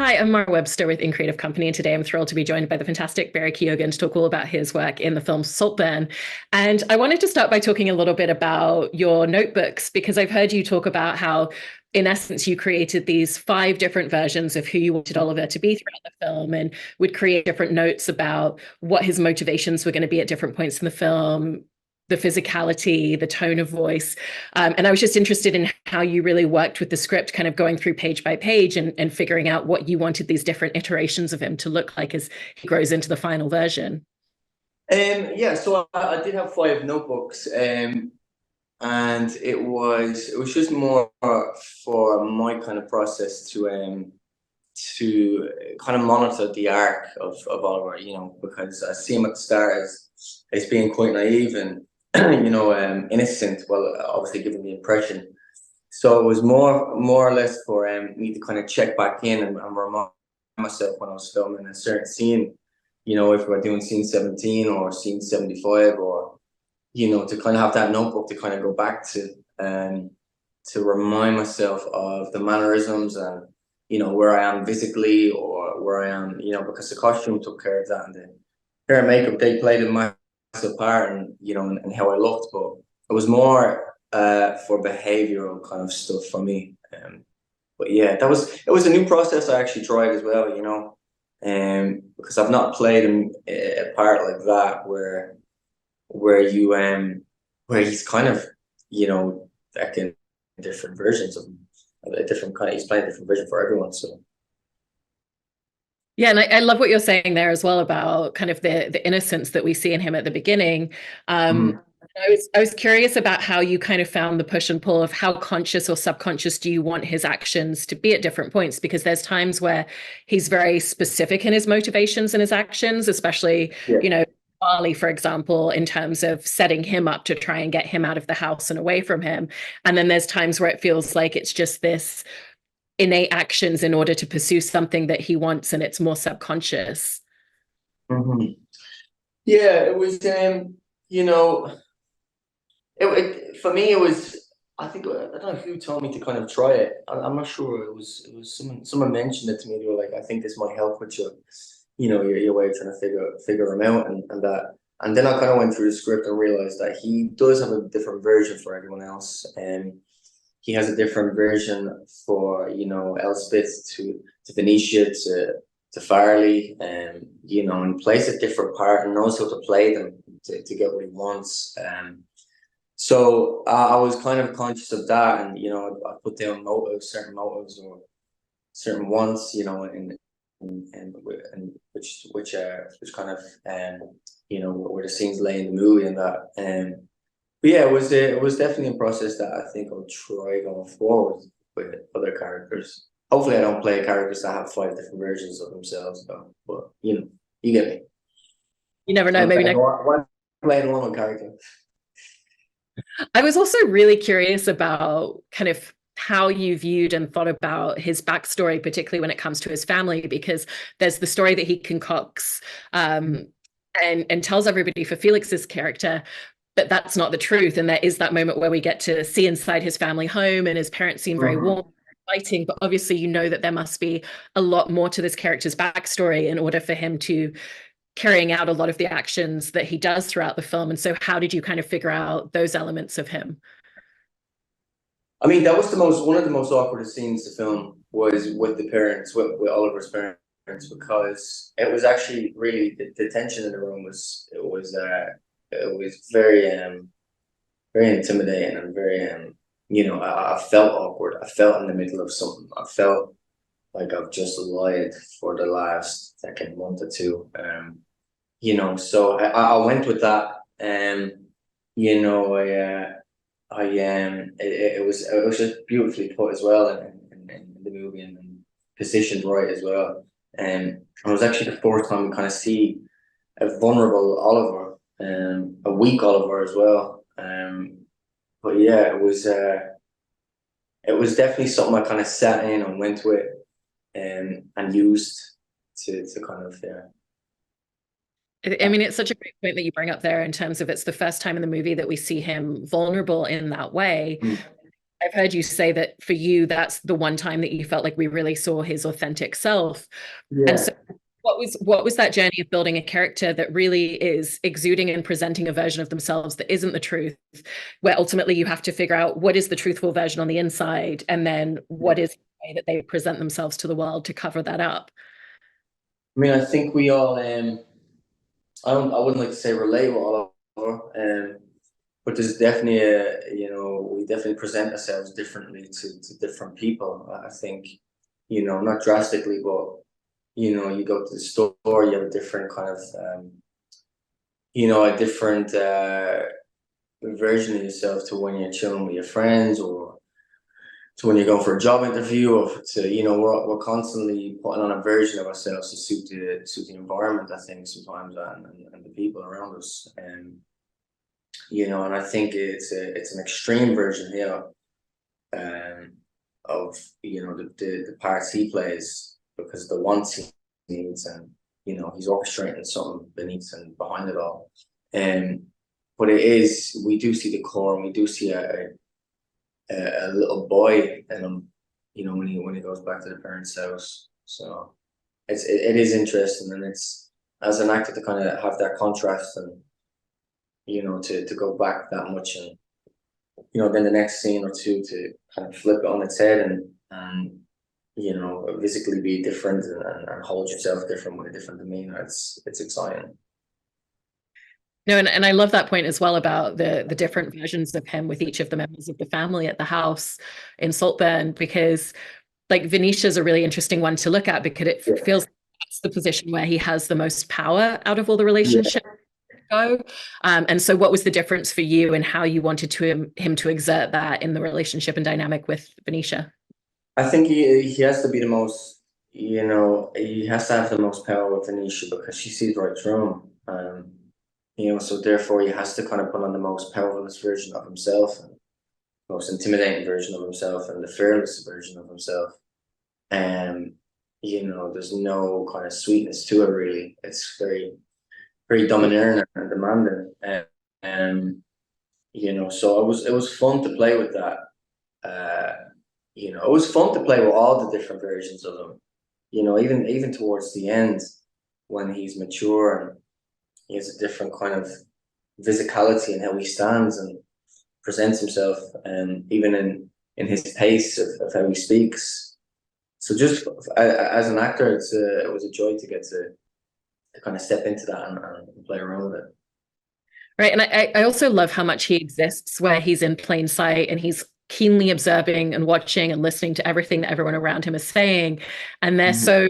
Hi, I'm Mara Webster with In Creative Company, and today I'm thrilled to be joined by the fantastic Barry Keoghan to talk all about his work in the film Saltburn. And I wanted to start by talking a little bit about your notebooks, because I've heard you talk about how, in essence, you created these 5 different versions of who you wanted Oliver to be throughout the film and would create different notes about what his motivations were going to be at different points in the film, the physicality, the tone of voice. And I was just interested in how you really worked with the script, kind of going through page by page and figuring out what you wanted these different iterations of him to look like as he grows into the final version. Yeah, so I did have 5 notebooks, and it was just more for my kind of process to kind of monitor the arc of Oliver, because I see him at the start as being quite naive and innocent. Well, obviously given the impression. So it was more or less for me to kind of check back in and remind myself when I was filming a certain scene, if we're doing scene 17 or scene 75, or, to kind of have that notebook to kind of go back to remind myself of the mannerisms and, where I am physically or where I am, because the costume took care of that and the hair and makeup, they played a massive part and, and how I looked, but it was more for behavioral kind of stuff for me. But yeah, it was a new process I actually tried as well, because I've not played a part like that where you where he's kind of acting different versions of a different kind. He's playing a different version for everyone. So Yeah, and I love what you're saying there as well about kind of the innocence that we see in him at the beginning. Mhm. I was curious about how you kind of found the push and pull of how conscious or subconscious do you want his actions to be at different points, because there's times where he's very specific in his motivations and his actions, especially, Yeah. Barley, for example, in terms of setting him up to try and get him out of the house and away from him. And then there's times where it feels like it's just this innate actions in order to pursue something that he wants, and it's more subconscious. Mhm. Yeah, it was you know for me it was. I think I don't know who told me to kind of try it. I'm not sure. It was someone mentioned it to me. They were like, I think this might help with your way of trying to figure him out and that. And then I kind of went through the script and realized that he does have a different version for everyone else, and he has a different version for Elspeth to Venetia to Farley, and and he plays a different part and knows how to play them to get what he wants. So I was kind of conscious of that, and I put down certain motives or certain wants, and which kind of where the scenes lay in the movie and that. But yeah, it was definitely a process that I think I'll try going forward with other characters. Hopefully, I don't play characters that have 5 different versions of themselves, though. But you get me. You never know, I'm maybe playing next. one character. I was also really curious about kind of how you viewed and thought about his backstory, particularly when it comes to his family, because there's the story that he concocts, and tells everybody for Felix's character, but that's not the truth. And there is that moment where we get to see inside his family home, and his parents seem very warm, Mhm. fighting, but obviously that there must be a lot more to this character's backstory in order for him to carrying out a lot of the actions that he does throughout the film. And so how did you kind of figure out those elements of him? I mean, that was one of the most awkward scenes to film was with the parents, with Oliver's parents, because it was actually really the tension in the room was very intimidating and very I felt awkward. I felt in the middle of something. I felt like I've just lied for the last second month or two. So I went with that. You know, I it was just beautifully put as well in the movie and positioned right as well. And it was actually the fourth time we kind of see a vulnerable Oliver, a weak Oliver as well. But yeah, it was definitely something I kind of sat in and went with and used to kind of I mean, it's such a great point that you bring up there in terms of it's the first time in the movie that we see him vulnerable in that way. I've heard you say that for you, that's the one time that you felt like we really saw his authentic self. And so Yeah. what was that journey of building a character that really is exuding and presenting a version of themselves that isn't the truth, where ultimately you have to figure out what is the truthful version on the inside, and then what is the way that they present themselves to the world to cover that up? I mean, I think we all, I wouldn't like to say relate with all of but there's definitely we definitely present ourselves differently to different people. I think, not drastically, but, you go to the store, you have a different kind of, a different version of yourself to when you're chilling with your friends, or to when you're going for a job interview, or we're constantly putting on a version of ourselves to suit the environment, I think, sometimes, and the people around us. And I think it's an extreme version here, of the parts he plays, because the wants he needs, and he's orchestrating something beneath and behind it all. But we do see the core, and we do see a little boy in him, when he goes back to the parents' house. So it is interesting, and it's, as an actor, to kind of have that contrast, and to go back that much, and then the next scene or two to kind of flip it on its head, and physically be different, and hold yourself different with a different demeanor. It's exciting. No, and I love that point as well about the different versions of him with each of the members of the family at the house in Saltburn, because like Venetia's a really interesting one to look at, because it Yeah. feels like that's the position where he has the most power out of all the Yeah. relationships go. And so what was the difference for you and how you wanted him to exert that in the relationship and dynamic with Venetia? I think he has to be the most, he has to have the most power with Anisha, because she sees right through him. So therefore he has to kind of put on the most powerless version of himself, and most intimidating version of himself, and the fearless version of himself. And there's no kind of sweetness to it, really. It's very, very domineering and demanding. So it was fun to play with that. It was fun to play with all the different versions of him. Even towards the end, when he's mature, and he has a different kind of physicality in how he stands and presents himself, and even in his pace of how he speaks. So just as an actor, it was a joy to get to kind of step into that, and play around with it. Right. And I also love how much he exists where he's in plain sight and he's keenly observing and watching and listening to everything that everyone around him is saying. And they're Mhm. so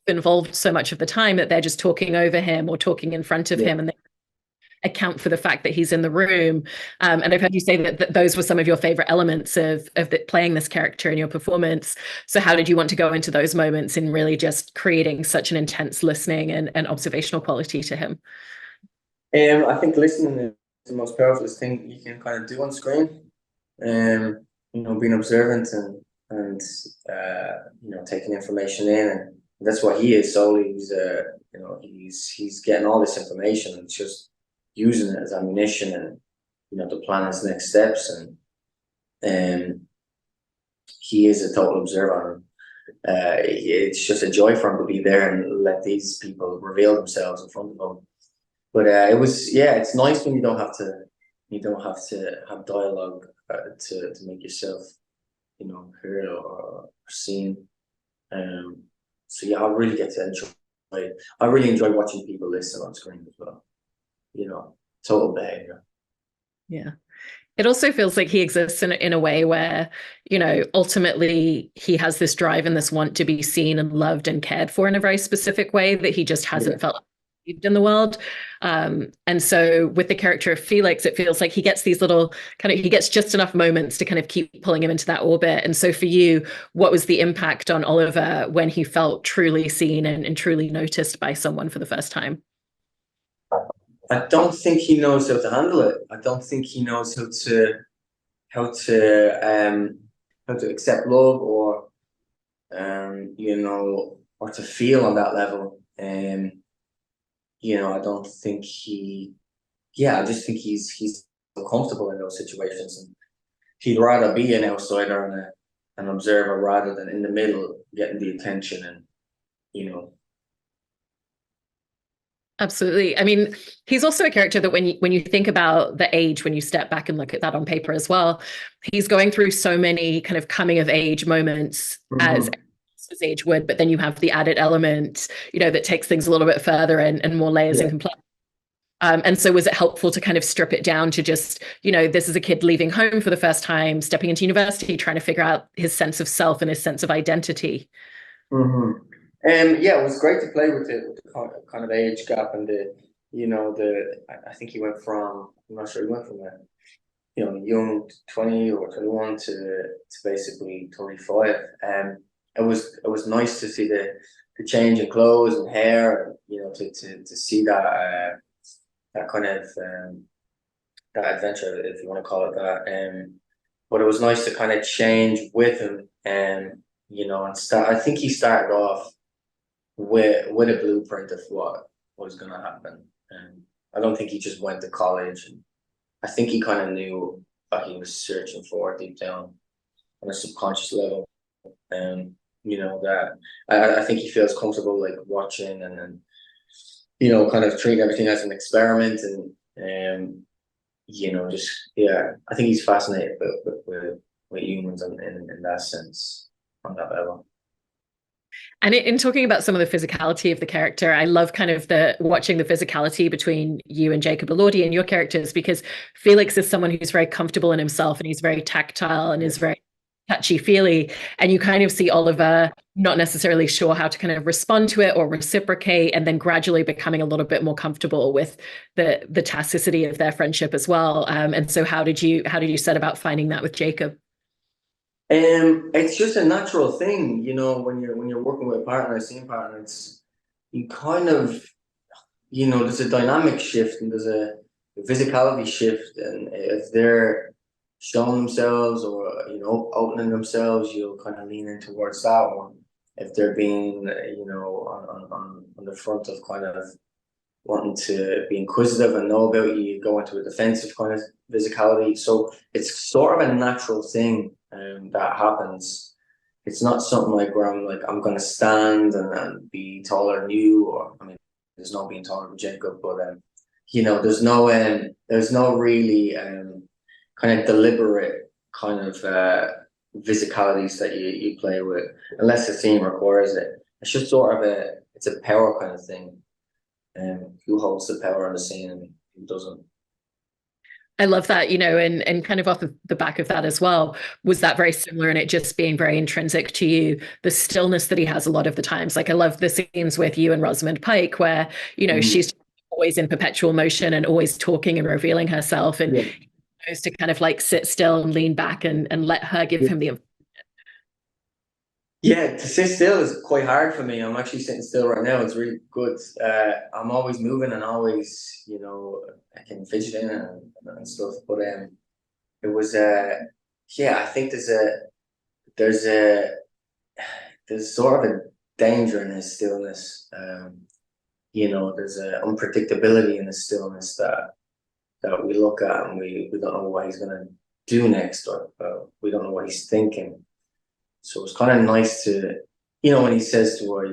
involved so much of the time that they're just talking over him or talking in front of Yeah. him, and they account for the fact that he's in the room. And I've heard you say that those were some of your favorite elements of playing this character in your performance. So how did you want to go into those moments in really just creating such an intense listening and observational quality to him? I think listening is the most powerful thing you can kind of do on screen. Being observant, and taking information in, and that's what he is solely. He's getting all this information, and just using it as ammunition, and to plan his next steps, and he is a total observer. It's just a joy for him to be there and let these people reveal themselves in front of him. But it's nice when you don't have to have dialogue, to make yourself, heard or seen. So yeah, I really get to enjoy it. I really enjoy watching people listen on screen as well. Total behavior. Yeah. It also feels like he exists in a way where, ultimately he has this drive and this want to be seen and loved and cared for in a very specific way that he just Yeah. hasn't felt in the world. And so with the character of Felix, it feels like he gets these little he gets just enough moments to kind of keep pulling him into that orbit. And so for you, what was the impact on Oliver when he felt truly seen and truly noticed by someone for the first time? I don't think he knows how to handle it. I don't think he knows how to um how to accept love, or or to feel on that level. I don't think he. Yeah, I just think he's comfortable in those situations, he'd rather be an outsider and an observer rather than in the middle getting the attention and, you know. Absolutely. I mean, he's also a character that when you think about the age, when you step back and look at that on paper as well, he's going through so many kind of coming of age moments as his age would, but then you have the added element, that takes things a little bit further and more layers and complexity. And so was it helpful to kind of strip it down to just, this is a kid leaving home for the first time, stepping into university, trying to figure out his sense of self and his sense of identity? Yeah, it was great to play with the kind of age gap and I think he went from, I'm not sure, he went from a young 20 or 21 to basically 35. It was nice to see the change in clothes and hair, and to see that that kind of that adventure, if you want to call it that. But it was nice to kind of change with him, and and start. I think he started off with a blueprint of what was going to happen. And I don't think he just went to college. And I think he kind of knew what he was searching for deep down on a subconscious level. And that I think he feels comfortable like watching and kind of treating everything as an experiment and just I think he's fascinated with humans in that sense on that level. And in talking about some of the physicality of the character, I love kind of watching the physicality between you and Jacob Elordi and your characters, because Felix is someone who's very comfortable in himself and he's very tactile and is very touchy-feely. And you kind of see Oliver not necessarily sure how to kind of respond to it or reciprocate, and then gradually becoming a little bit more comfortable with the tacticity of their friendship as well. And so how did you set about finding that with Jacob? It's just a natural thing, when you're working with a partner, a scene partner, it's you kind of, there's a dynamic shift and there's a physicality shift, and if they're showing themselves or opening themselves, you'll kind of lean in towards that one. If they're being, on the front of kind of wanting to be inquisitive and know about you, you go into a defensive kind of physicality. So it's sort of a natural thing that happens. It's not something like where I'm going to stand and be taller than you, or I mean, there's no being taller than Jacob, but there's no really kind of deliberate kind of physicalities that you play with, unless the scene requires it. It's just sort of it's a power kind of thing. Who holds the power on the scene and who doesn't. I love that, and kind of off of the back of that as well, was that very similar in it just being very intrinsic to you, the stillness that he has a lot of the times. Like I love the scenes with you and Rosamund Pike where, she's always in perpetual motion and always talking and revealing herself, and he knows to kind of like sit still and lean back and let her give him the. Yeah, to sit still is quite hard for me. I'm actually sitting still right now. It's really good. I'm always moving and always, I can fidget in and stuff. But it was I think there's sort of a danger in his stillness. There's an unpredictability in his stillness that we look at and we don't know what he's gonna do next, or we don't know what he's thinking. So it's kind of nice to, when he says to her,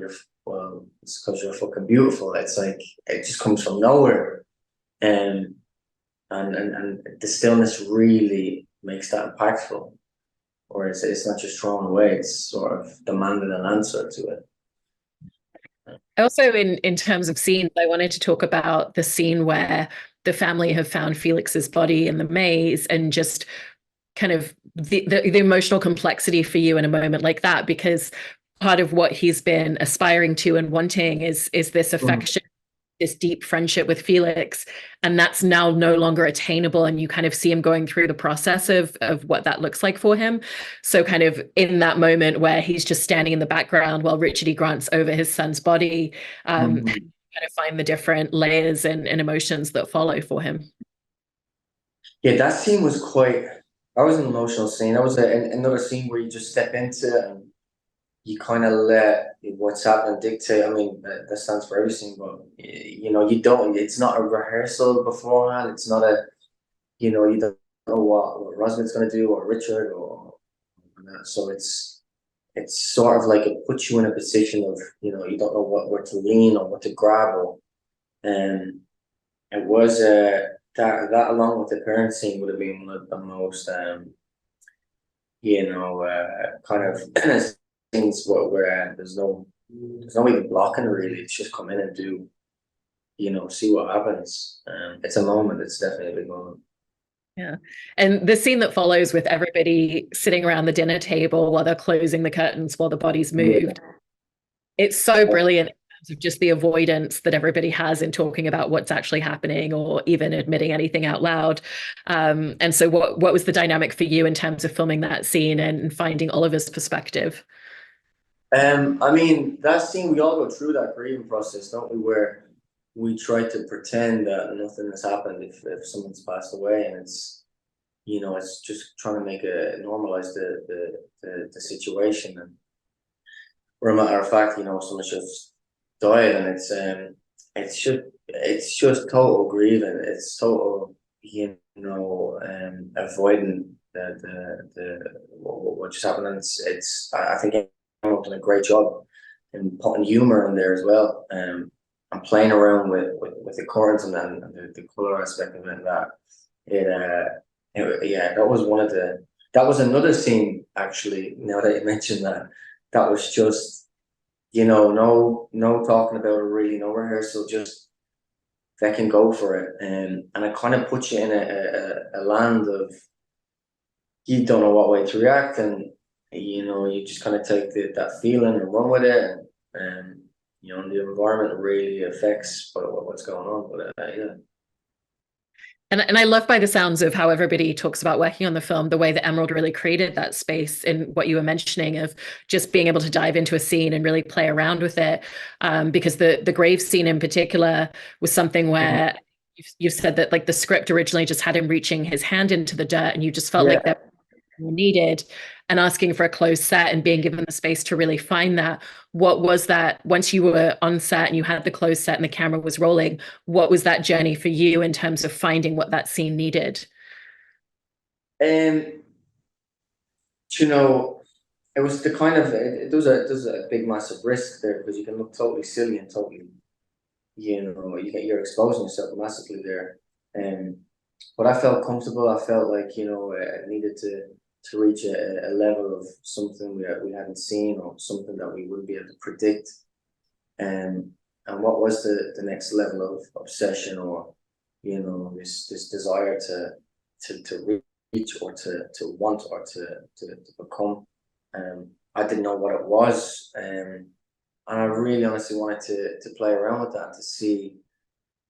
it's because you're fucking beautiful. It's like, it just comes from nowhere. And the stillness really makes that impactful. Or it's not just thrown away, it's sort of demanding an answer to it. Also, in terms of scenes, I wanted to talk about the scene where the family have found Felix's body in the maze, and just kind of the emotional complexity for you in a moment like that, because part of what he's been aspiring to and wanting is this affection, this deep friendship with Felix, and that's now no longer attainable, and you kind of see him going through the process of what that looks like for him. So kind of in that moment where he's just standing in the background while Richard E. Grant's over his son's body, kind of find the different layers and emotions that follow for him. Yeah, that scene was that was an emotional scene. That was another scene where you just step into it and you kind of let what's happening dictate. I mean, that stands for everything, but you don't. It's not a rehearsal beforehand. It's not you don't know what Rosalind's going to do, or Richard, or so it's sort of like it puts you in a position of, you don't know where to lean or what to grab, or it was that along with the parent scene would have been one of the most kind of things where there's no even blocking really. It's just come in and do, see what happens. It's a moment. It's definitely a big moment. Yeah. And the scene that follows with everybody sitting around the dinner table while they're closing the curtains while the body's moved, it's so brilliant in terms of just the avoidance that everybody has in talking about what's actually happening or even admitting anything out loud. And so what was the dynamic for you in terms of filming that scene and finding Oliver's perspective? I mean, that scene, we all go through that grieving process, don't we? Where we try to pretend that nothing has happened if someone's passed away, and it's just trying to make normalize the situation. And or a matter of fact, someone just died, and it's just total grieving. It's total, avoiding what just happened. And I think everyone's done a great job in putting humor in there as well. And playing around with the chords and the color aspect of it. That was another scene actually. Now that you mentioned that, that was just, no talking about it really, no rehearsal, just they can go for it. And it kind of puts you in a land of, you don't know what way to react, and you just kind of take that feeling and run with it, and the environment really affects what's going on. But yeah. And I love by the sounds of how everybody talks about working on the film, the way that Emerald really created that space in what you were mentioning of just being able to dive into a scene and really play around with it. Because the grave scene in particular was something where you've said that like the script originally just had him reaching his hand into the dirt and you just felt like that needed, and asking for a closed set and being given the space to really find that. What was that once you were on set and you had the closed set and the camera was rolling? What was that journey for you in terms of finding what that scene needed? And you know, it was the kind of there's a big massive risk there, because you can look totally silly and totally, you're exposing yourself massively there. But I felt comfortable. I felt like, I needed to reach a level of something we hadn't seen, or something that we wouldn't be able to predict. And what was the next level of obsession, or this desire to reach, or to want, or to become. I didn't know what it was, and I really honestly wanted to play around with that, to see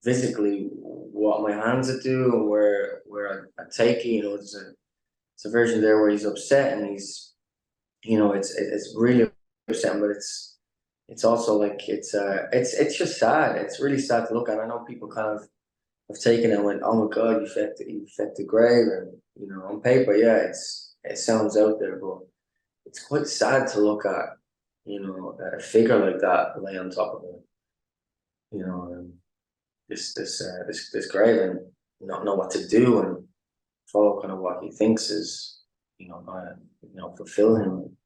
physically what my hands would do, and where I take it. It's a version there where he's upset, and he's, it's really upsetting, but it's also like it's just sad. It's really sad to look at. I know people kind of have taken it and went, "Oh my God, you affect the grave," and on paper, yeah, it sounds out there, but it's quite sad to look at, a figure like that lay on top of it, this grave, and not know what to do, and follow kind of what he thinks is, gonna, fulfill him.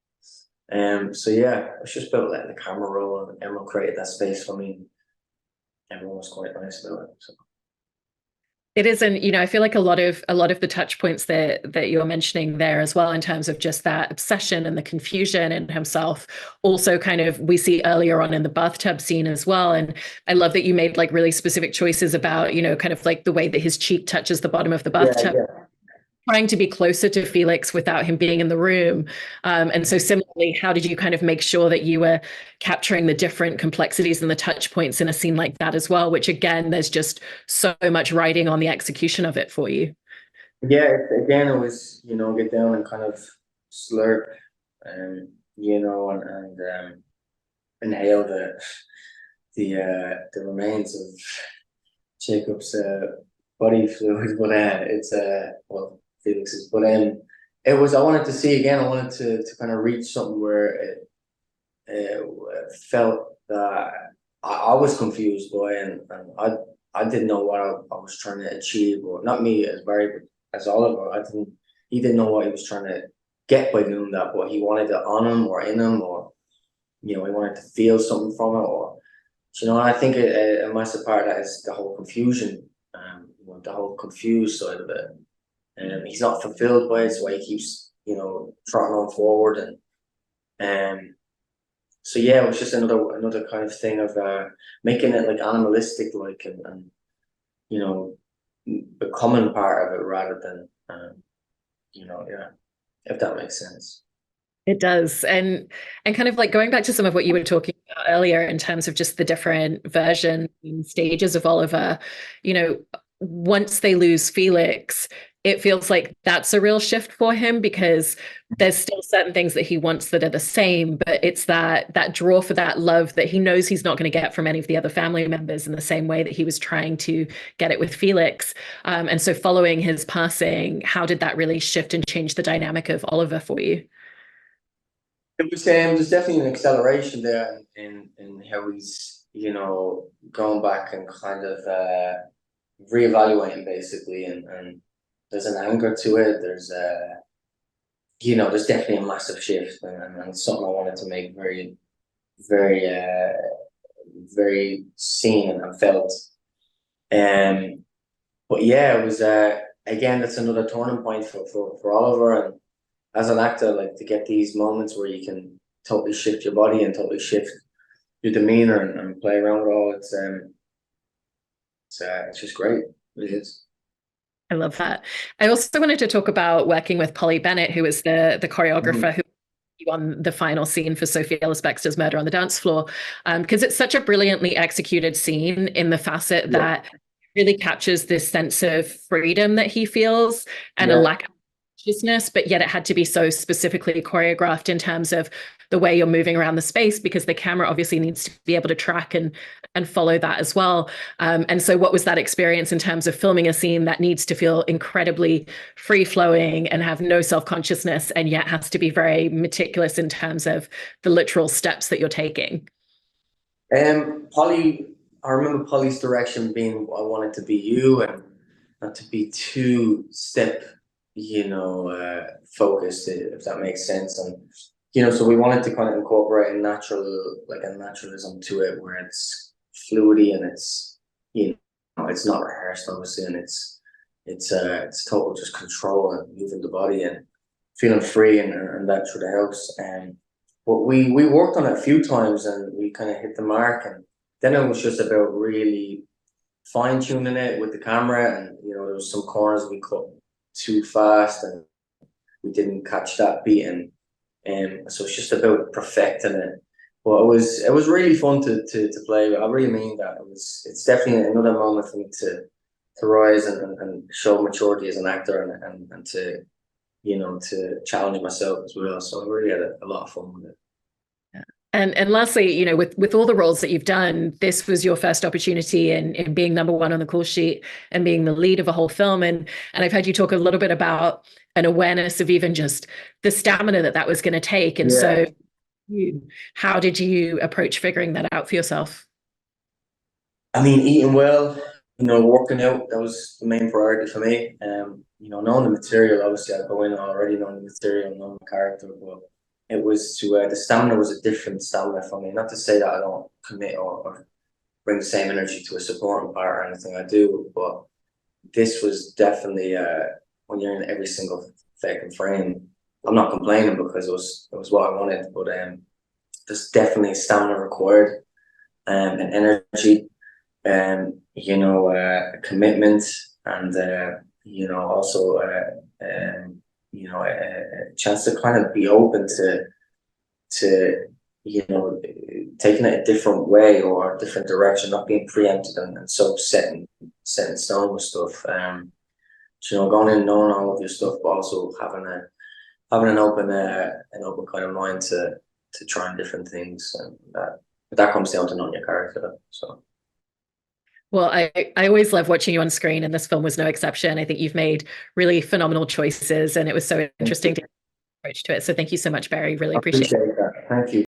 So yeah, it's just about letting the camera roll, and Emerald created that space for me. Everyone was quite nice about it. So. It is, and I feel like a lot of the touch points that you're mentioning there as well, in terms of just that obsession and the confusion in himself, also kind of we see earlier on in the bathtub scene as well. And I love that you made like really specific choices about, kind of like the way that his cheek touches the bottom of the bathtub. Yeah. Trying to be closer to Felix without him being in the room. And so similarly, how did you kind of make sure that you were capturing the different complexities and the touch points in a scene like that as well, which again, there's just so much riding on the execution of it for you. Yeah, again, it was, get down and kind of slurp, and inhale the remains of Jacob's body fluid, but it's well, Felix's. But it was, I wanted to see again. I wanted to kind of reach something where it felt that I was confused by, and I didn't know what I was trying to achieve, or not me as Barry, but as Oliver. He didn't know what he was trying to get by doing that, but he wanted it on him or in him, or he wanted to feel something from it, or I think a massive part of that is the whole confusion, the whole confused side of it. He's not fulfilled by it, so he keeps trotting on forward, and so yeah, it was just another kind of thing of making it like animalistic, like and becoming part of it rather than yeah, if that makes sense. It does. And kind of like going back to some of what you were talking about earlier in terms of just the different versions and stages of Oliver, once they lose Felix, it feels like that's a real shift for him because there's still certain things that he wants that are the same, but it's that draw for that love that he knows he's not going to get from any of the other family members in the same way that he was trying to get it with Felix. And so following his passing, how did that really shift and change the dynamic of Oliver for you? It was there's definitely an acceleration there in how he's going back and kind of reevaluating basically, and there's an anger to it. There's there's definitely a massive shift, and something I wanted to make very very very seen and felt. But yeah, it was again, that's another turning point for Oliver, and as an actor, like to get these moments where you can totally shift your body and totally shift your demeanor and play around with all, it's just great. It is. I love that. I also wanted to talk about working with Polly Bennett, who was the choreographer who on the final scene for Sophie Ellis-Bextor's Murder on the Dance Floor, because it's such a brilliantly executed scene in the facet that really captures this sense of freedom that he feels and a lack of consciousness, but yet it had to be so specifically choreographed in terms of the way you're moving around the space, because the camera obviously needs to be able to track and follow that as well. And so what was that experience in terms of filming a scene that needs to feel incredibly free-flowing and have no self-consciousness, and yet has to be very meticulous in terms of the literal steps that you're taking? Polly, I remember Polly's direction being, I wanted to be you and not to be too step focused, if that makes sense. And so we wanted to kind of incorporate a naturalism to it, where it's fluidity and it's it's not rehearsed obviously, and it's total just control and moving the body and feeling free, and that sort of helps. But we worked on it a few times and we kind of hit the mark, and then it was just about really fine tuning it with the camera, and there was some corners we cut too fast and we didn't catch that beat, and so it's just about perfecting it. But it was really fun to play. I really mean that. It's definitely another moment for me to rise and show maturity as an actor, and to to challenge myself as well. So I really had a lot of fun with it. And lastly, with all the roles that you've done, this was your first opportunity in being number one on the call sheet and being the lead of a whole film. And I've heard you talk a little bit about an awareness of even just the stamina that was going to take. And so how did you approach figuring that out for yourself? I mean, eating well, working out, that was the main priority for me. Knowing the material, obviously I go in already knowing the material, knowing the character, but it was the stamina was a different stamina for me. Not to say that I don't commit or bring the same energy to a supporting part or anything I do, but this was definitely when you're in every single fucking frame. I'm not complaining because it was what I wanted, but there's definitely stamina required, and energy, and commitment, and also a chance to kind of be open to taking it a different way or a different direction, not being preempted and so set in stone with stuff. Going in knowing all of your stuff, but also having an open kind of mind to trying different things, and that comes down to knowing your character. So. Well, I always love watching you on screen, and this film was no exception. I think you've made really phenomenal choices, and it was so interesting to approach to it. So thank you so much, Barry. Really appreciate it. That. Thank you.